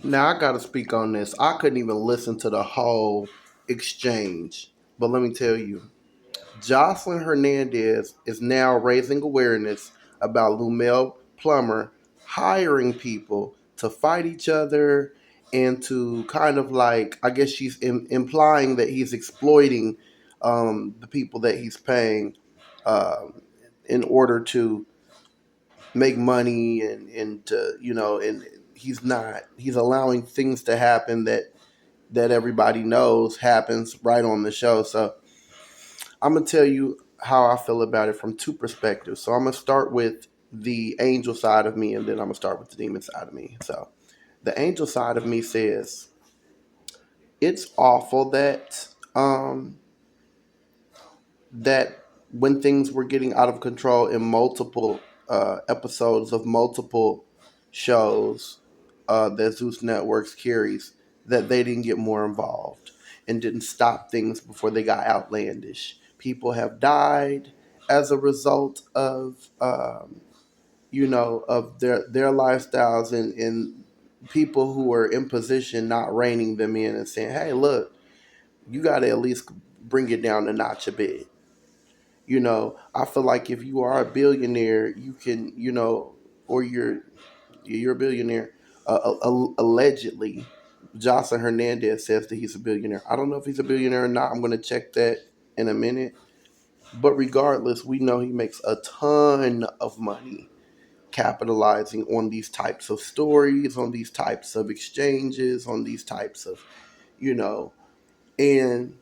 Now I gotta speak on this. I couldn't even listen to the whole exchange, but let me tell you, Jocelyn Hernandez is now raising awareness about Lumel Plummer hiring people to fight each other and to kind of like, I guess she's implying that he's exploiting the people that he's paying um, in order to make money and to, and he's allowing things to happen that everybody knows happens right on the show. So I'm gonna tell you how I feel about it from two perspectives. So I'm gonna start with the angel side of me, and then I'm gonna start with the demon side of me. So the angel side of me says it's awful that when things were getting out of control in multiple episodes of multiple shows that Zeus Networks carries, that they didn't get more involved and didn't stop things before they got outlandish. People have died as a result of of their lifestyles and people who are in position not reining them in and saying, "Hey, look, you got to at least bring it down a notch a bit." I feel like if you are a billionaire, you can, or you're a billionaire. Allegedly, Jocelyn Hernandez says that he's a billionaire. I don't know if he's a billionaire or not. I'm going to check that in a minute. But regardless, we know he makes a ton of money capitalizing on these types of stories, on these types of exchanges, on these types of, you know, and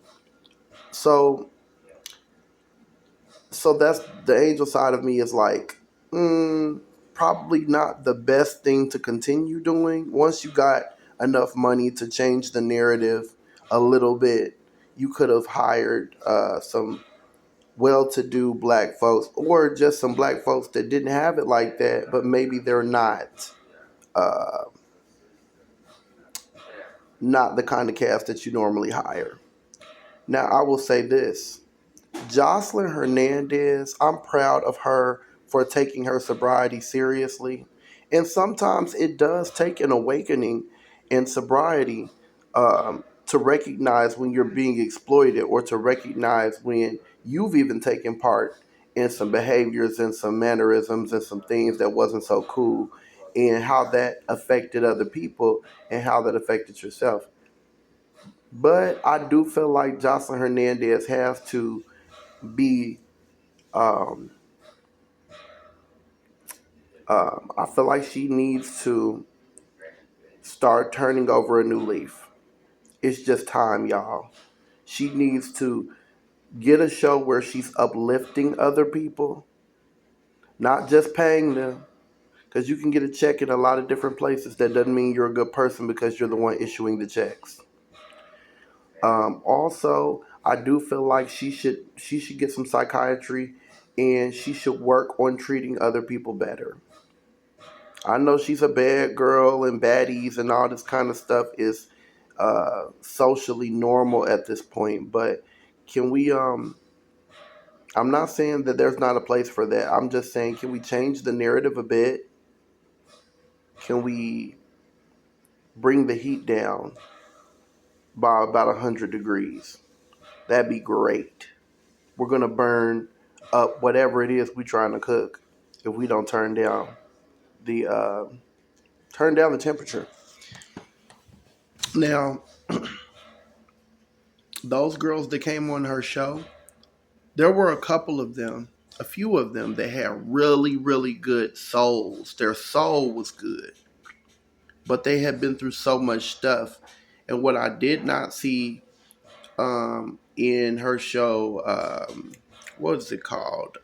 so that's the angel side of me is like, probably not the best thing to continue doing. Once you got enough money to change the narrative a little bit, you could have hired some well-to-do black folks, or just some black folks that didn't have it like that, but maybe they're uh, not the kind of cast that you normally hire. Now, I will say this. Jocelyn Hernandez, I'm proud of her for taking her sobriety seriously. And sometimes it does take an awakening in sobriety to recognize when you're being exploited, or to recognize when you've even taken part in some behaviors and some mannerisms and some things that wasn't so cool, and how that affected other people and how that affected yourself. But I do feel like Jocelyn Hernandez has to be um, I feel like she needs to start turning over a new leaf. It's just time, y'all. She needs to get a show where she's uplifting other people, not just paying them. Because you can get a check in a lot of different places. That doesn't mean you're a good person because you're the one issuing the checks. Also, I do feel like she should get some psychiatry, and she should work on treating other people better. I know she's a bad girl, and baddies and all this kind of stuff is socially normal at this point. But can we? I'm not saying that there's not a place for that. I'm just saying, can we change the narrative a bit? Can we bring the heat down by about 100 degrees? That'd be great. We're gonna burn up whatever it is we're trying to cook if we don't the turn down the temperature. Now, those girls that came on her show, there were a couple of them, a few of them that had really, really good souls. Their soul was good, but they had been through so much stuff. And what I did not see in her show, what is it called?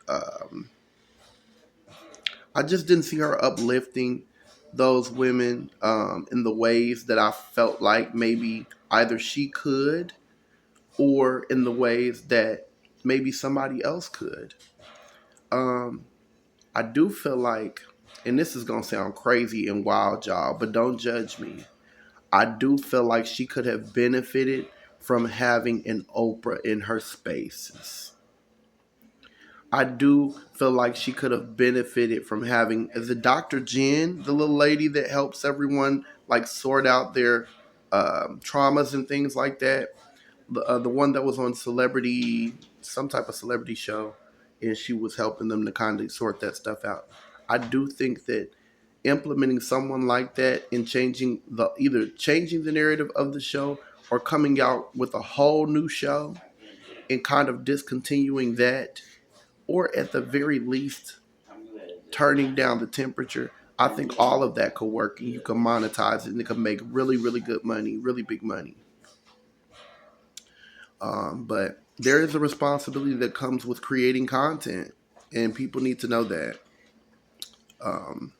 I just didn't see her uplifting those women in the ways that I felt like maybe either she could, or in the ways that maybe somebody else could. Um, I do feel like, and this is going to sound crazy and wild, y'all, but don't judge me. I do feel like she could have benefited from having an Oprah in her spaces. I do feel like she could have benefited from having the Dr. Jen, the little lady that helps everyone like sort out their traumas and things like that. The one that was on Celebrity, some type of celebrity show, and she was helping them to kind of sort that stuff out. I do think that implementing someone like that and changing the either changing the narrative of the show or coming out with a whole new show and kind of discontinuing that, or at the very least turning down the temperature. I think all of that could work and you can monetize it and it can make really, really good money, really big money. But there is a responsibility that comes with creating content, and people need to know that. Um,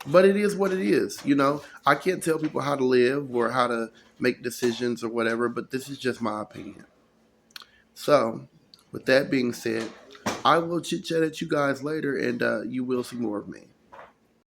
but it is what it is. You know, I can't tell people how to live or how to make decisions or whatever, but this is just my opinion. So, with that being said, I will chit chat at you guys later, and you will see more of me.